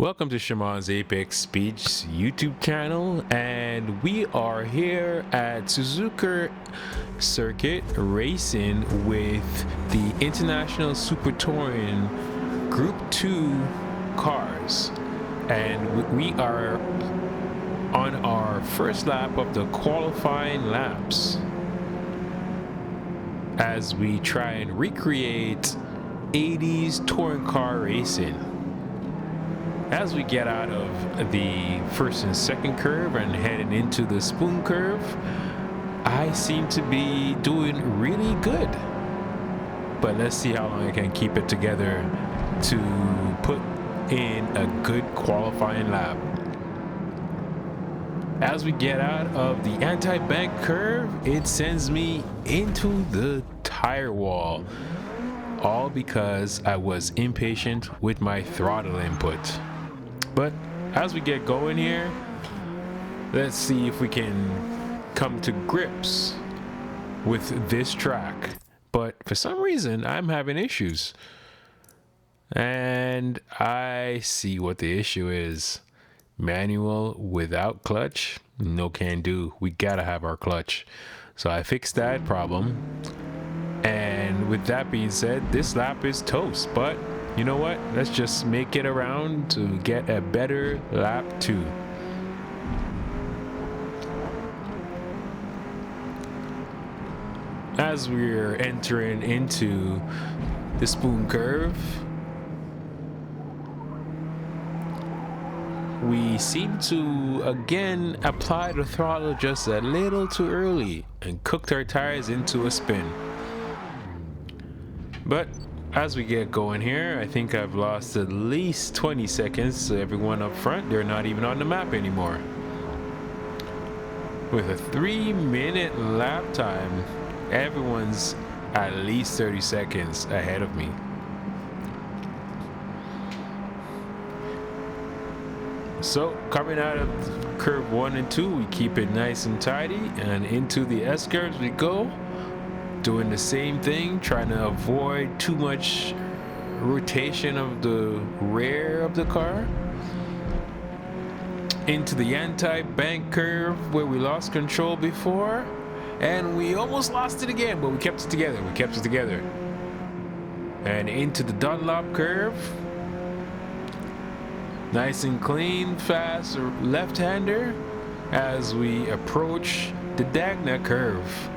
Welcome to Shaman's Apex Speeds YouTube channel, and we are here at Suzuka Circuit racing with the International Super Touring Group 2 cars, and we are on our first lap of the qualifying laps as we try and recreate 80s touring car racing. As we get out of the first and second curve and heading into the spoon curve, I seem to be doing really good. But let's see how long I can keep it together to put in a good qualifying lap. As we get out of the anti-bank curve, it sends me into the tire wall. All because I was impatient with my throttle input. But as we get going here, let's see if we can come to grips with this track. But for some reason, I'm having issues. And I see what the issue is. Manual without clutch, no can do. We gotta have our clutch. So I fixed that problem. And with that being said, this lap is toast. But you know what? Let's just make it around to get a better lap 2. As we're entering into the spoon curve, we seem to again apply the throttle just a little too early and cooked our tires into a spin. But as we get going here, I think I've lost at least 20 seconds to everyone up front. They're not even on the map anymore. With a 3-minute lap time, everyone's at least 30 seconds ahead of me. So coming out of curve 1 and 2, we keep it nice and tidy, and into the S curves we go. Doing the same thing, trying to avoid too much rotation of the rear of the car. Into the anti-bank curve where we lost control before, and we almost lost it again, but we kept it together. And into the Dunlop curve. Nice and clean, fast left-hander as we approach the Dagna curve.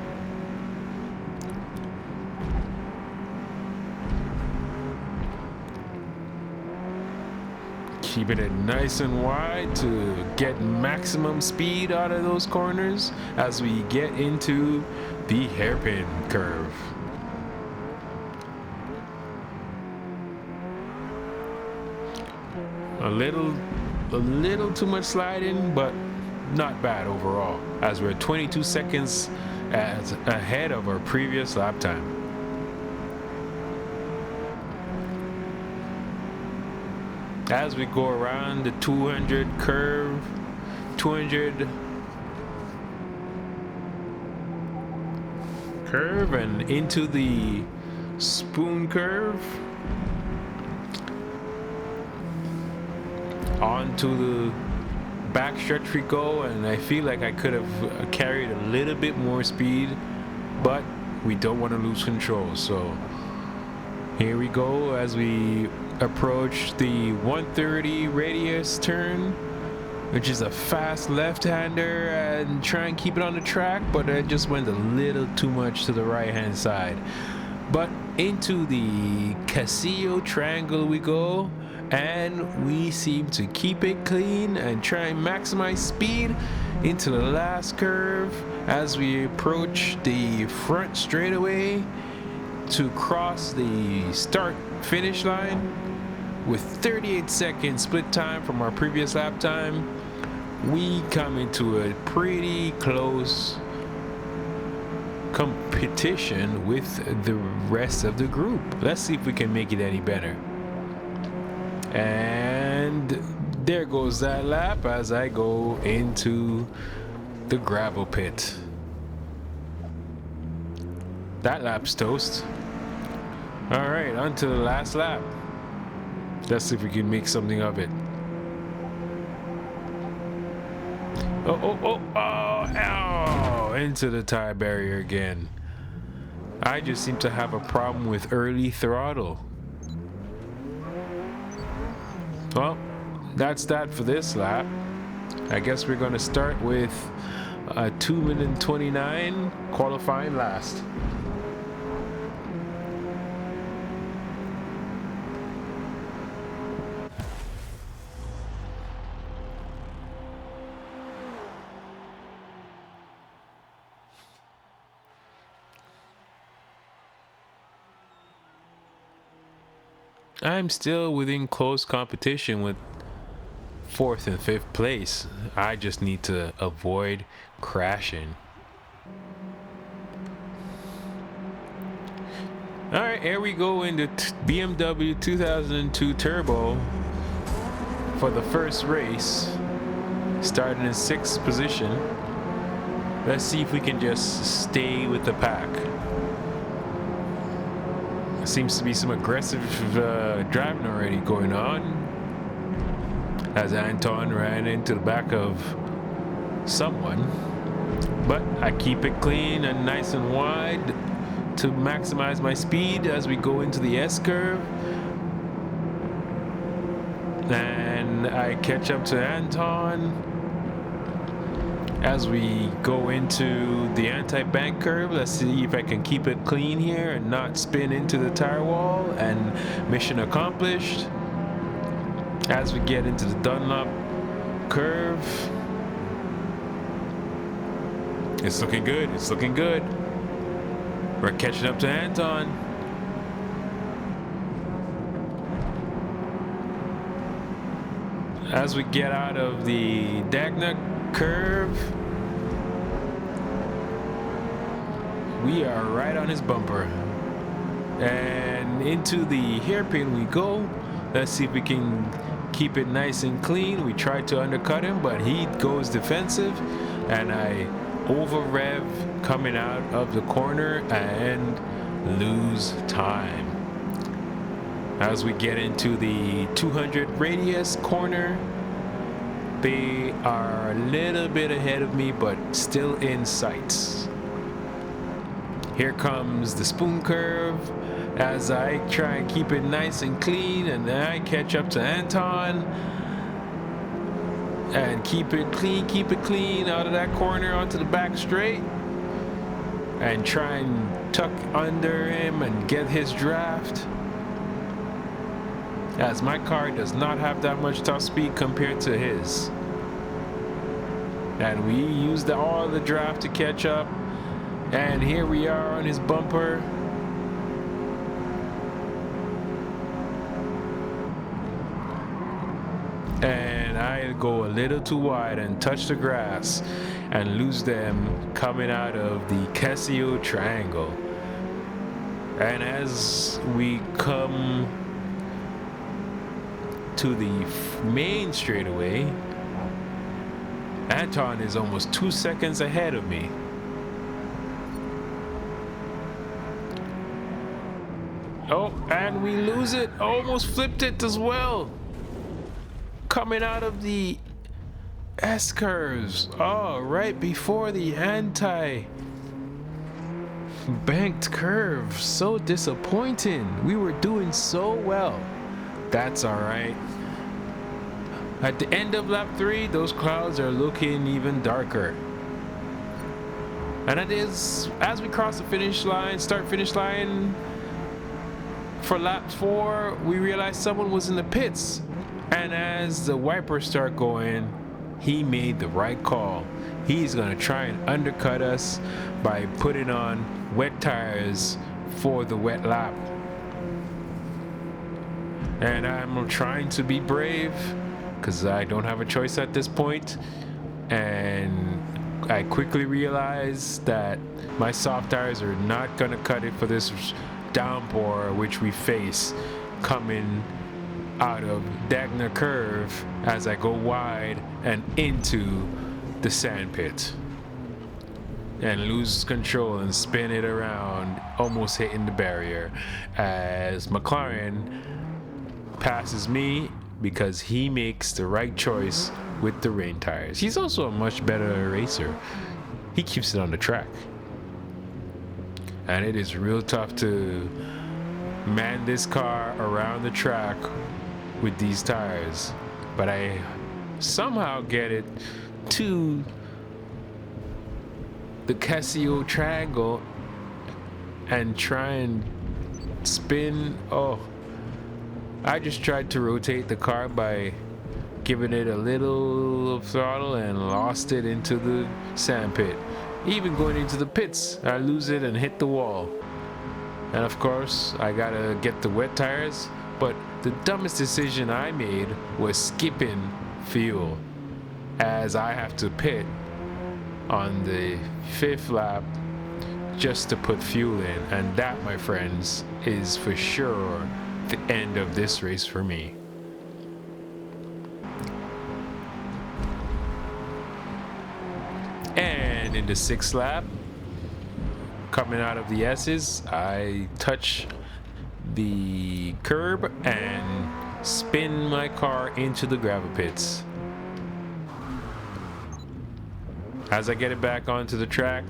Keeping it nice and wide to get maximum speed out of those corners as we get into the hairpin curve. A little too much sliding, but not bad overall, as we're 22 seconds ahead of our previous lap time. As we go around the 200 curve, 200 curve and into the spoon curve, onto the back stretch we go, and I feel like I could have carried a little bit more speed, but we don't want to lose control. So here we go as we approach the 130 radius turn, which is a fast left-hander, and try and keep it on the track, but I just went a little too much to the right-hand side. But into the Casillo triangle we go, and we seem to keep it clean and try and maximize speed into the last curve as we approach the front straightaway to cross the start finish line. With 38 seconds split time from our previous lap time, we come into a pretty close competition with the rest of the group. Let's see if we can make it any better. And there goes that lap as I go into the gravel pit. That lap's toast. All right, on to the last lap. Let's see if we can make something of it. Oh, into the tire barrier again. I just seem to have a problem with early throttle. Well, that's that for this lap. I guess we're gonna start with a 2:29 qualifying last. I'm still within close competition with 4th and 5th place. I just need to avoid crashing. Alright, here we go into BMW 2002 Turbo for the first race, starting in 6th position. Let's see if we can just stay with the pack. Seems to be some aggressive driving already going on, as Anton ran into the back of someone. But I keep it clean and nice and wide to maximize my speed as we go into the S-curve. And I catch up to Anton as we go into the anti-bank curve. Let's see if I can keep it clean here and not spin into the tire wall, and mission accomplished. As we get into the Dunlop curve, it's looking good, it's looking good. We're catching up to Anton. As we get out of the Dagna curve, we are right on his bumper, and into the hairpin we go. Let's see if we can keep it nice and clean. We tried to undercut him, but he goes defensive, and I over rev coming out of the corner and lose time. As we get into the 200 radius corner, they are a little bit ahead of me, but still in sight. Here comes the spoon curve as I try and keep it nice and clean, and then I catch up to Anton and keep it clean out of that corner onto the back straight, and try and tuck under him and get his draft, as my car does not have that much top speed compared to his. And we used all the draft to catch up, and here we are on his bumper. And I go a little too wide and touch the grass and lose them coming out of the Casio triangle. And as we come to the main straightaway, Anton is almost 2 seconds ahead of me. Oh, and we lose it. Almost flipped it as well. Coming out of the S-curves. Oh, right before the anti-banked curve. So disappointing. We were doing so well. That's all right. At the end of lap 3, those clouds are looking even darker. And it is, as we cross the start finish line for lap 4, we realized someone was in the pits. And as the wipers start going, he made the right call. He's gonna try and undercut us by putting on wet tires for the wet lap. And I'm trying to be brave, because I don't have a choice at this point. And I quickly realized that my soft tires are not gonna cut it for this downpour which we face coming out of Dagna curve as I go wide and into the sand pit and lose control and spin it around, almost hitting the barrier as McLaren passes me because he makes the right choice with the rain tires. He's also a much better racer. He keeps it on the track. And it is real tough to man this car around the track with these tires. But I somehow get it to the Casio triangle and try and spin. Oh, I just tried to rotate the car by giving it a little throttle and lost it into the sand pit. Even going into the pits, I lose it and hit the wall. And of course, I gotta get the wet tires, but the dumbest decision I made was skipping fuel, as I have to pit on the 5th lap just to put fuel in. And that, my friends, is for sure the end of this race for me. And in the 6th lap, coming out of the S's, I touch the curb and spin my car into the gravel pits. As I get it back onto the track,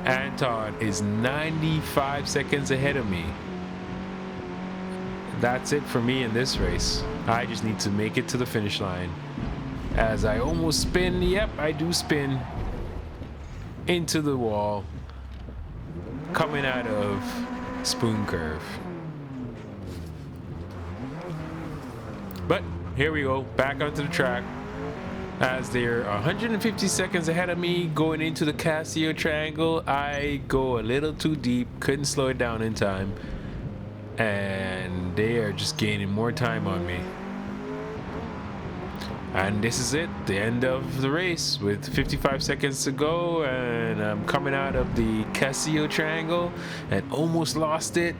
Anton is 95 seconds ahead of me. That's it for me in this race. I just need to make it to the finish line. As I almost spin, yep, I do spin into the wall, coming out of Spoon Curve. But here we go, back onto the track. As they're 150 seconds ahead of me going into the Casio triangle, I go a little too deep, couldn't slow it down in time, and they are just gaining more time on me. And this is it, the end of the race with 55 seconds to go, and I'm coming out of the Casio triangle and almost lost it,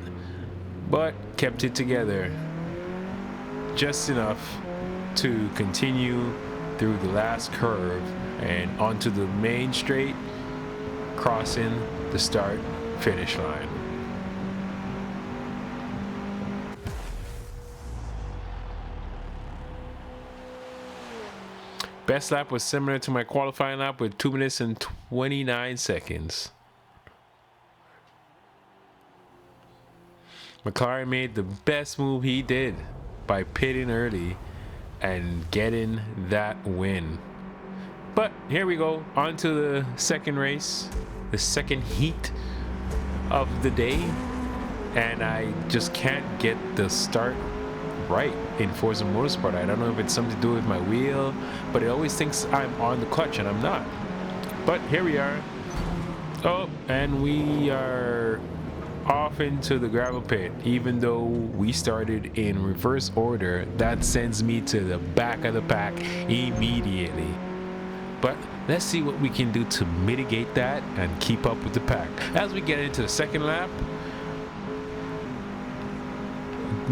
but kept it together just enough to continue through the last curve and onto the main straight, crossing the start finish line. Best lap was similar to my qualifying lap with 2 minutes and 29 seconds. McLaren made the best move he did by pitting early and getting that win. But here we go, on to the second race, the second heat of the day, and I just can't get the start right in Forza Motorsport. I don't know if it's something to do with my wheel, but it always thinks I'm on the clutch and I'm not. But here we are. Oh, and we are off into the gravel pit. Even though we started in reverse order, that sends me to the back of the pack immediately. But let's see what we can do to mitigate that and keep up with the pack. As we get into the second lap,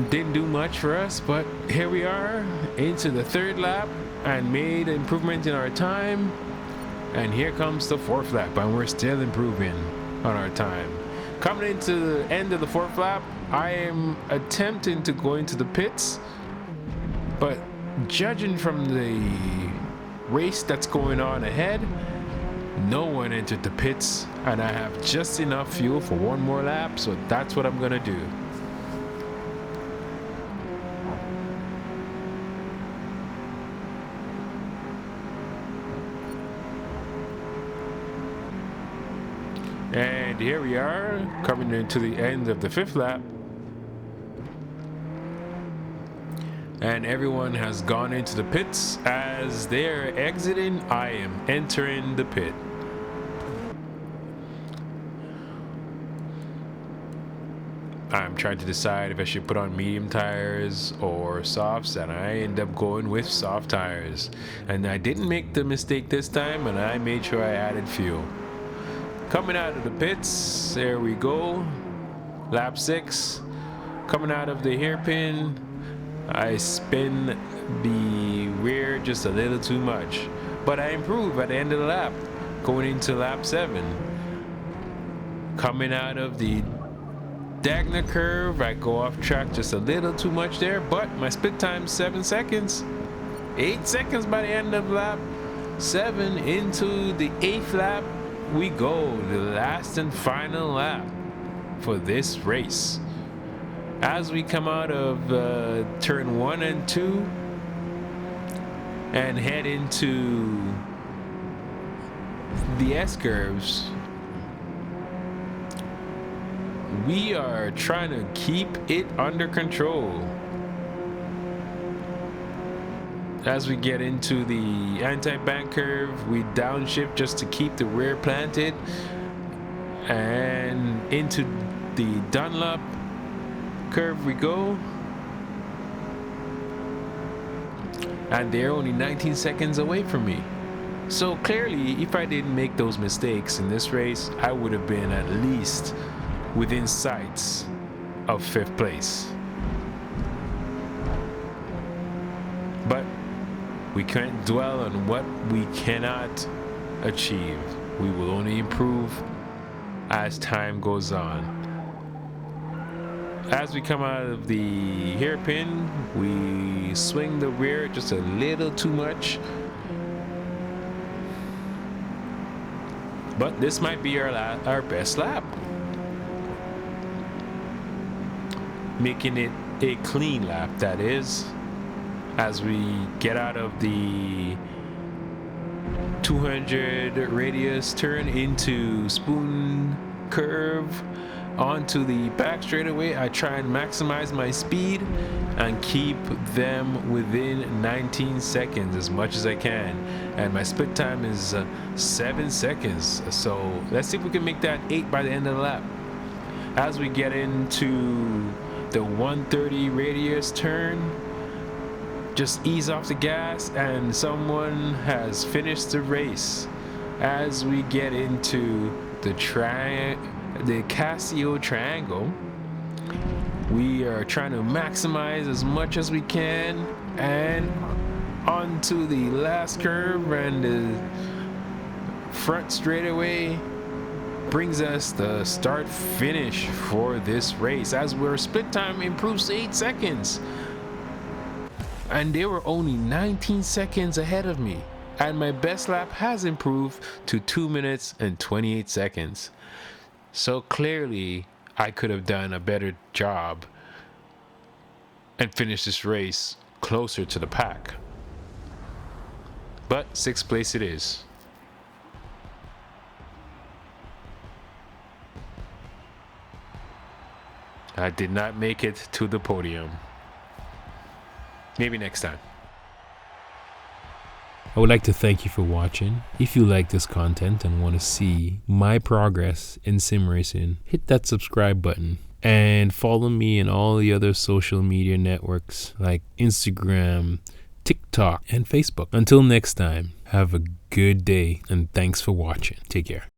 didn't do much for us, but here we are into the third lap and made improvement in our time. And here comes the fourth lap, and we're still improving on our time. Coming into the end of the fourth lap, I am attempting to go into the pits, but judging from the race that's going on ahead, no one entered the pits, and I have just enough fuel for one more lap, so that's what I'm gonna do. And here we are, coming into the end of the fifth lap. And everyone has gone into the pits. As they're exiting, I am entering the pit. I'm trying to decide if I should put on medium tires or softs, and I end up going with soft tires. And I didn't make the mistake this time, and I made sure I added fuel. Coming out of the pits, there we go. Lap 6. Coming out of the hairpin, I spin the rear just a little too much. But I improve at the end of the lap, going into lap 7. Coming out of the diagonal curve, I go off track just a little too much there, but my split time 7 seconds. 8 seconds by the end of lap 7 into the 8th lap. We go, the last and final lap for this race. As we come out of turn 1 and 2 and head into the S-curves, we are trying to keep it under control. As we get into the anti-bank curve, we downshift just to keep the rear planted, and into the Dunlop curve we go, and they're only 19 seconds away from me. So clearly, if I didn't make those mistakes in this race, I would have been at least within sights of 5th place. But we can't dwell on what we cannot achieve. We will only improve as time goes on. As we come out of the hairpin, we swing the rear just a little too much. But this might be our best lap. Making it a clean lap, that is. As we get out of the 200 radius turn into spoon curve onto the back straightaway, I try and maximize my speed and keep them within 19 seconds as much as I can, and my split time is 7 seconds. So let's see if we can make that 8 by the end of the lap. As we get into the 130 radius turn, just ease off the gas and someone has finished the race. As we get into the Casio triangle, we are trying to maximize as much as we can, and onto the last curve, and the front straightaway brings us the start finish for this race, as our split time improves to 8 seconds. And they were only 19 seconds ahead of me, and my best lap has improved to 2 minutes and 28 seconds. So clearly I could have done a better job and finished this race closer to the pack. But 6th place it is. I did not make it to the podium. Maybe next time. I would like to thank you for watching. If you like this content and want to see my progress in sim racing, hit that subscribe button and follow me in all the other social media networks like Instagram, TikTok, and Facebook. Until next time, have a good day and thanks for watching. Take care.